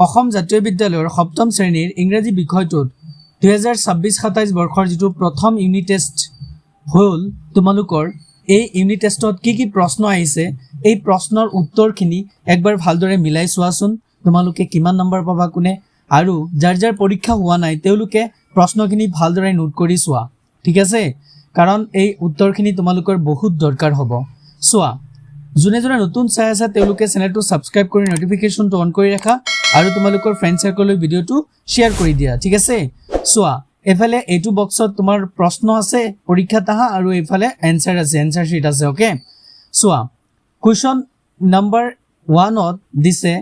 অসম জাতীয় বিদ্যালয়ৰ সপ্তম শ্ৰেণীৰ ইংৰাজী বিষয়টোত 2026-27 বৰ্ষৰ যিটো প্ৰথম ইউনিট টেষ্ট হ'ল তোমালোকৰ এই ইউনিট টেষ্টত কি প্ৰশ্ন আহিছে এই প্ৰশ্নৰ উত্তৰখিনি একবাৰ ভালদৰে মিলাই চোৱাচোন তোমালোকে কিমান নম্বৰ পাবা কোনে আৰু যাৰ পৰীক্ষা হোৱা নাই তেওঁলোকে প্ৰশ্নখিনি ভালদৰে নোট কৰি চোৱা ঠিক আছে কাৰণ এই উত্তৰখিনি তোমালোকৰ বহুত দৰকাৰ হ'ব চোৱা যোনে নতুন চাই আছে তেওঁলোকে চেনেলটো সাবস্ক্ৰাইব কৰি নোটিফিকেশনটো অন কৰি ৰাখা আৰু তোমালোকৰ ফ্ৰেন্ড সাৰ্কললৈ ভিডিওটো শেয়াৰ কৰি দিয়া ঠিক আছে চোৱা এফালে এইটো বক্সত তোমাৰ প্ৰশ্ন আছে পৰীক্ষাত আহা আৰু এফালে এনসাৰ আছে এনসাৰ শীট আছে ওকে চোৱা কোৱেশ্চন নম্বৰ 1 ত দিছে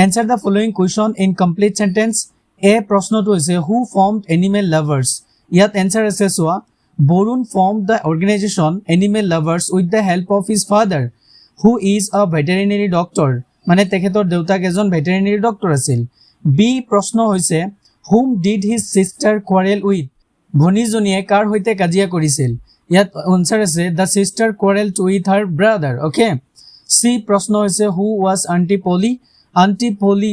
answer the following question in complete sentence এ প্ৰশ্নটো হৈছে who formed animal lovers ইয়াত এনসাৰ আছে চোৱা Varun formed the organization animal lovers with the help of his father who is a veterinary doctor মানে তেখেতৰ দেউতাক এজন ভেটেৰিনেৰী ডক্টৰ আছিল বি প্ৰশ্ন হৈছে whom did his sister quarrel with ভনীজনীয়ে কাৰ হৈতে কাজিয়া কৰিছিল ইয়াত আনসাৰ আছে the sister quarreled with her brother okay সি প্ৰশ্ন হৈছে who was auntie polly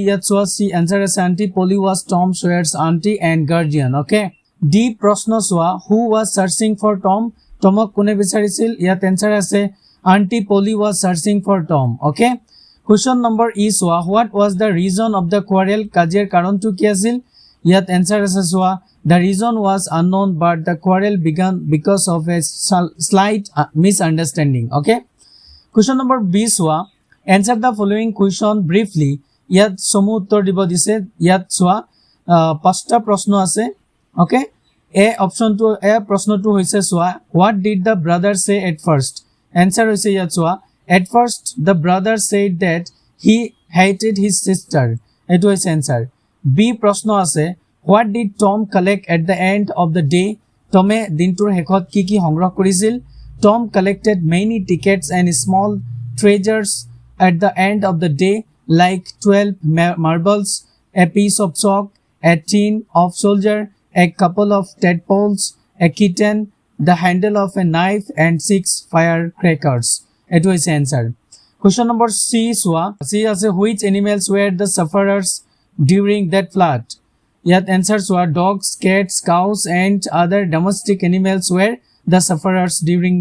ইয়াত চোৱা সি আনসাৰ আছে auntie polly was tom sawyer's auntie and guardian okay D প্ৰশ্ন চোৱা who was searching for tomক কোনে বিচাৰিছিল ইয়াত আনসাৰ আছে auntie polly was searching for tom okay question number E soa what was the reason of the quarrel কাজিয়াৰ কাৰণটো কি আছিল ইয়াত answer আছে সোa the reason was unknown but the quarrel began because of a slight misunderstanding okay question number B soa answer the following question briefly ইয়াত সমু উত্তৰ দিব দিছে ইয়াত সোa পাঁচটা প্ৰশ্ন আছে okay এ অপশনটো এ প্ৰশ্নটো হৈছে সোa what did the brother say at first answer হৈছে ইয়াত সোa at first the brother said that he hated his sister etu is answer b proshno ase what did tom collect at the end of the day tome dintur hekhot ki hongro korisil tom collected many tickets and small treasures at the end of the day like 12 marbles a piece of chalk a tin of soldier a couple of tadpoles a kitten the handle of a knife and 6 firecrackers it was answer question number C soa C as which animals were the sufferers during that flood yet answer soa dogs cats cows and other domestic animals were the sufferers during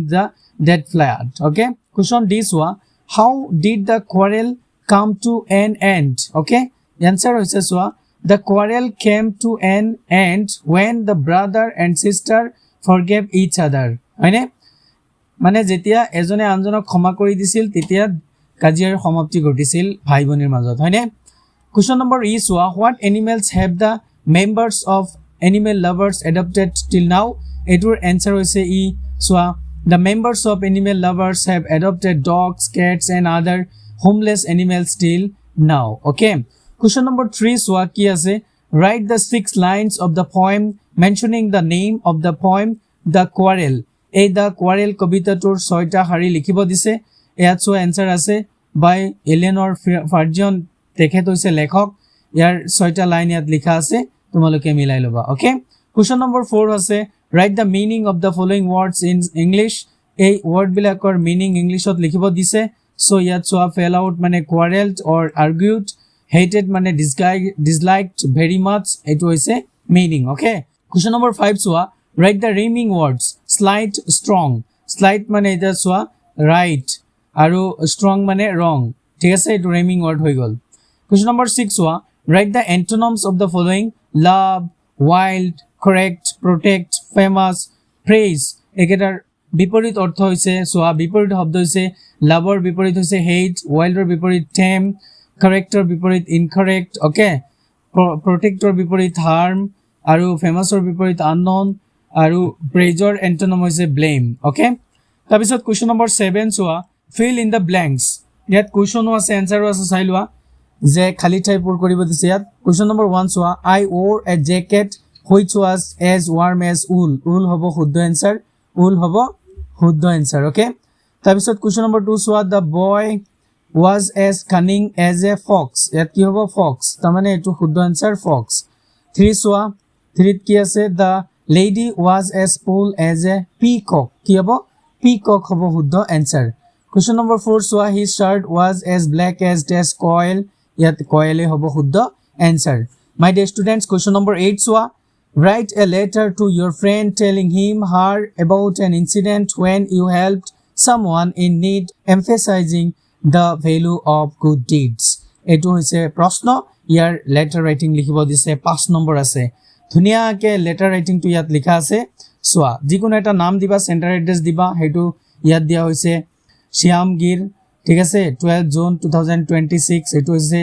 that flood okay question D soa how did the quarrel come to an end okay answer is soa the quarrel came to an end when the brother and sister forgave each other মানে যেতিয়া এজনে আনজনক ক্ষমা কৰি দিছিল তেতিয়া কাজিয়াৰ সমাপ্তি ঘটিছিল ভাই ভনীৰ মাজত হয়নে question number E soa what animals have the members of animal lovers adopted till now etur answer hoise E soa the members of animal lovers have adopted dogs cats and other homeless animals till now okay question number 3 soa ki ase write the 6 lines of the poem mentioning the name of the poem the quarrel এই দা কোৱাৰেল কবিতাটোৰ 6টা শাৰী লিখিব দিছে ইয়াত so answer আছে বাই এলেনৰ ফাৰ্জিয়ন তেখেত হৈছে লেখক ইয়াৰ 6টা লাইন ইয়াত লিখা আছে তোমালোকে মিলাই লবা ওকে কোৱেশ্চন নম্বৰ 4 আছে right the meaning of the following words in English এই ওয়াৰ্ড বিলাকৰ মিনিং ইংলিশত লিখিব দিছে সো ইয়াত সো ফেল আউট মানে কোৱাৰেলড অৰ আৰ্গুড হেটেড মানে ডিসলাইকড ভেৰি মাচ এটো হৈছে meaning okay question number 5 so write the rhyming words slight strong slight mane eta soa right aru strong mane wrong thik ase etu rhyming word hoi gol question number 6 soa write the antonyms of the following love wild correct protect famous praise eketar biporit ortho hoise soa biporit shobd hoise lover biporit hoise hate wilder biporit tame corrector biporit incorrect okay protector biporit harm aru famous or biporit unknown আৰু প্ৰেজৰ antonym হৈছে blame okay তাৰপিছত question number 7 soya fill in the blanks ইয়াত কোৱেশ্চনো আছে আনসাৰো আছে চাই লোৱা যে খালি ঠাই পূৰ কৰিব দিছে ইয়াত question number 1 soya I wore a jacket which was as warm as wool হ'ব শুদ্ধ আনসাৰ wool হ'ব শুদ্ধ আনসাৰ ওকে তাৰপিছত question number 2 soya the boy was as cunning as a fox ইয়াত কি হ'ব fox তাৰ মানে এটো শুদ্ধ আনসাৰ fox 3 সোয়া 3 কি আছে the lady was as full as a peacock ki hobo peacock hobo huddho answer question number 4 soa his shirt was as black as dash coil yat coil hobo huddho answer. My dear students, question number 8 চোৱা write a letter to your friend telling him her about an incident when you helped someone in need, emphasizing the value of good deeds. এটো হৈছে প্ৰশ্ন ইয়াৰ letter writing লিখিব দিছে 5 number আছে ধুনিয়াকে letter ৰাইটিংটো ইয়াত লিখা আছে চোৱা যিকোনো এটা নাম দিবা সেন্টাৰ এড্ৰেছ দিবা হেতু ইয়াত দিয়া হৈছে শ্যামগিৰ ঠিক আছে 12 জুন 2026 এটো হৈছে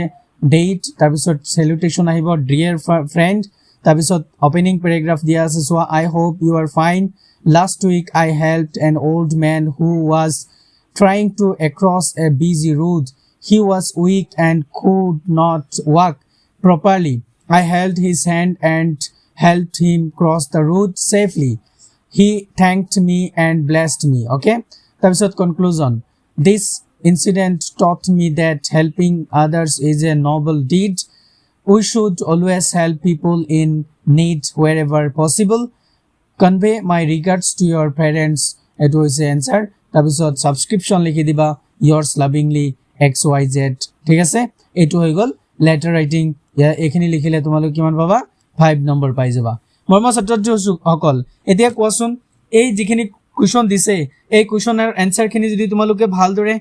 ডেট তাৰ পিছত সেলুটেশন আহিব ডিয়াৰ ফ্ৰেন্ড তাৰ পিছত ওপেনিং প্যাৰাগ্ৰাফ দিয়া আছে চোৱা I hope you are fine. Last week I helped an old man who was trying to cross a busy road. He was weak and could not walk properly. I held his hand and helped him cross the road safely. He thanked me and blessed me. Okay? Tabisot conclusion. This incident taught me that helping others is a noble deed. We should always help people in need wherever possible. Convey my regards to your parents. It was the answer. Tabisot subscription likhi diba. Yours lovingly XYZ. ঠিক আছে এটো হৈ গল letter writing ইয়া এখিনি লিখিলে তোমালোক কিমান পাবা 5 নম্বৰ পাই যাবা মৰমৰ ছাত্ৰছাত্ৰী সকল এতিয়া কোৱাচোন এই যিখিনি কোৱেশ্চন দিছে এই কোৱেশ্চনৰ আনসাৰখিনি যদি তোমালোকে ভালদৰে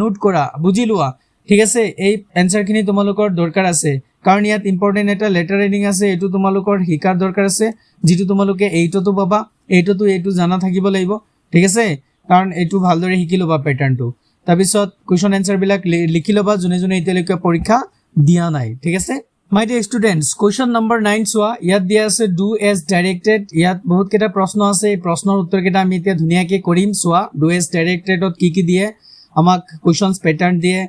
নোট কৰা বুজি লোৱা ঠিক আছে এই আনসাৰখিনি তোমালোকৰ দৰকাৰ আছে কাৰণ ইয়াত ইম্পৰ্টেন্ট এটা লেটাৰ ৰাইটিং আছে এটো তোমালোকৰ হিকাৰ দৰকাৰ আছে যেটো তোমালোকে এইটোতো পাবা এইটোতো এইটো জানা থাকিব লাগিব ঠিক আছে কাৰণ এইটো ভালদৰে শিকি লবা প্যাটাৰ্নটো তাৰপিছত কোৱেশ্চন আনসাৰ বিলাক লিখি লবা জনে জনে এতিয়ালৈকে পৰীক্ষা দিয়া নাই ঠিক আছে মাই ডিয়াৰ ষ্টুডেন্টস কোৱেশ্চন নম্বৰ 9 চোৱা ইয়াত দিয়া আছে ডু এজ ডাইৰেক্টেড ইয়াত বহুত কেটা প্ৰশ্ন আছে এই প্ৰশ্নৰ উত্তৰ কেটা আমি এতিয়া ধুনিয়াকৈ কৰিম চোৱা ডু এজ ডাইৰেক্টেডত কি দিয়ে আমাক কোৱেশ্চনস প্যাটাৰ্ন দিয়ে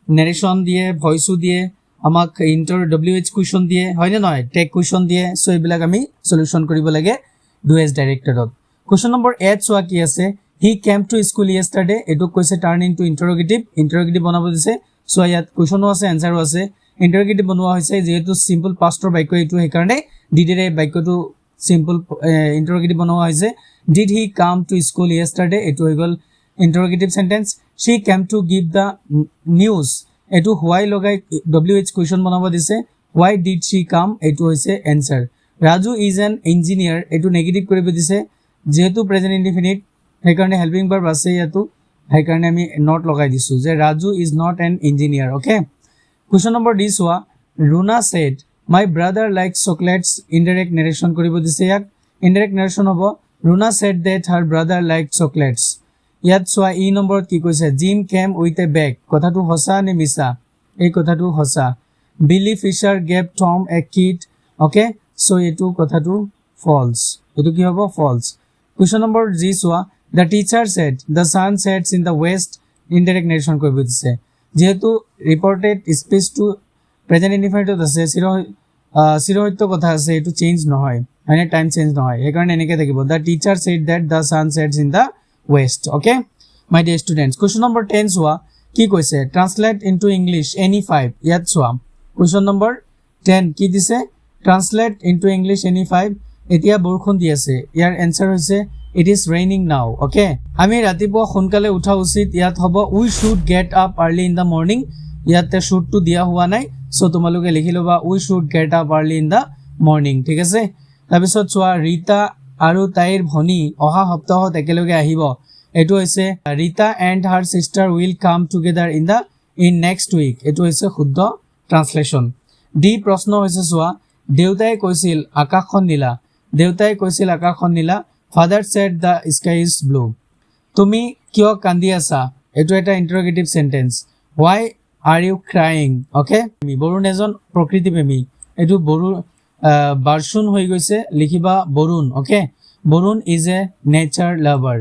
নেৰেশন দিয়ে ভয়েসও দিয়ে আমাক ইন্টাৰ ডব্লিউএইচ কোৱেশ্চন দিয়ে হয় নে নহয় টেক কোৱেশ্চন দিয়ে সো এইবিলাক আমি সলিউশন কৰিব লাগে ডু এজ ডাইৰেক্টেডত কোৱেশ্চন নম্বৰ 8 চোৱা কি আছে He came to school yesterday. Eto koise turn into interrogative. Interrogative banabo dise. So yat question o ase answer o ase. Interrogative banwa hoise jehetu simple past or baikyo etu he karone did e baikyo to simple interrogative banwa hoise. Did he come to school yesterday? Etu hegol interrogative sentence. She came to give the news. Etu why logai WH question banabo dise. Why did she come? Etu hoise answer. Raju is an engineer. Etu negative koribe dise. Jehetu present indefinite হেকাৰণে helping verb আছে ইয়াতো হেকাৰণে আমি not লগাই দিছো যে Raju is not an engineer okay question number 10 হোৱা Runa said my brother likes chocolates indirect narration কৰিব দিছে ইয়াক ইনডাইৰেক্ট নাৰেশন হ'ব Runa said that her brother likes chocolates ইয়াত চোৱা ই নম্বৰত কি কৈছে জিম কেম উইথ এ বেগ কথাটো হসা নে মিছা এই কথাটো হসা বিলি ফিশাৰ গেভ টম এ কিট ওকে সো এটো কথাটো ফলস এটো কি হ'ব ফলস কোৱেশ্চন নম্বৰ 20 হোৱা The teacher said the sun sets in the west. Indirect narration korbe dise jehetu reported speech to present indefinite ase sirohitto kotha ase etu change nohoy ane time change nohoy he karone enike thakibo the teacher said that the sun sets in the west okay my dear students question number 10 soa ki koise translate into english any 5 yat soa question number 10 ki dise translate into english any 5 etia borkhon di ase yar answer hoise It is raining now, okay? আমি ৰাতিপুৱা সোনকালে উঠা উচিত ইয়াত হ'ব we should get up early in the morning ইয়াতে should to দিয়া হোৱা নাই সো তোমালোকে লিখি লবা we should get up early in the morning ঠিক আছে তাৰপিছত চোৱা ৰীতা আৰু তাইৰ ভনী অহা সপ্তাহত একেলগে আহিব এটো হৈছে Rita and her sister will come together in next week এটো হৈছে শুদ্ধ ট্ৰান্সলেচন ডি প্ৰশ্ন হৈছে চোৱা দেউতাই কৈছিল আকাশখন নীলা Father said the sky is blue. Tumi kyo kandi asa? Eto eta interrogative sentence. Why are you crying? Okay? Borun ejon prokriti premi. Eto boru barshun hoi goise likhiba borun. Okay? Borun is a nature lover.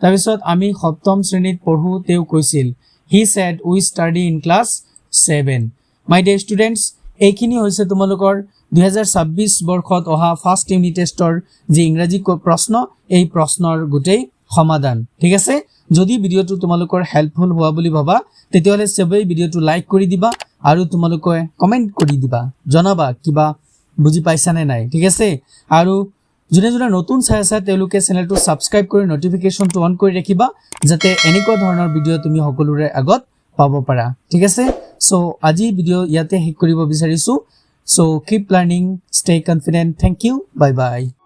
Tabisot ami সপ্তম শ্ৰেণীত পঢ়ো তেও কৈছিল. He said we study in class 7. My dear students, এইখিনি হৈছে তোমালোকৰ 2026 বৰ্ষত অহা ফাৰ্স্ট ইউনিট টেষ্টৰ যে ইংৰাজী প্ৰশ্ন এই প্ৰশ্নৰ গুটেই সমাধান ঠিক আছে যদি ভিডিওটো তোমালোকৰ হেল্পফুল হোৱা বুলি ভাবা তেতিয়াহলে সবেই ভিডিওটো লাইক কৰি দিবা আৰু তোমালোকে কমেন্ট কৰি দিবা জনাবা কিবা বুজি পাইছা নে নাই ঠিক আছে আৰু যোনে যোনে নতুন চাই আছে তেওঁলোকে চেনেলটো সাবস্ক্ৰাইব কৰি নোটিফিকেশনটো অন কৰি ৰাখিবা যাতে এনেকুৱা ধৰণৰ ভিডিও তুমি সকলোৰে আগত পাব পাৰা ঠিক আছে সো আজি ভিডিও ইয়াতে শেষ কৰিব বিচাৰিছো So keep learning, stay confident. Thank you. Bye bye.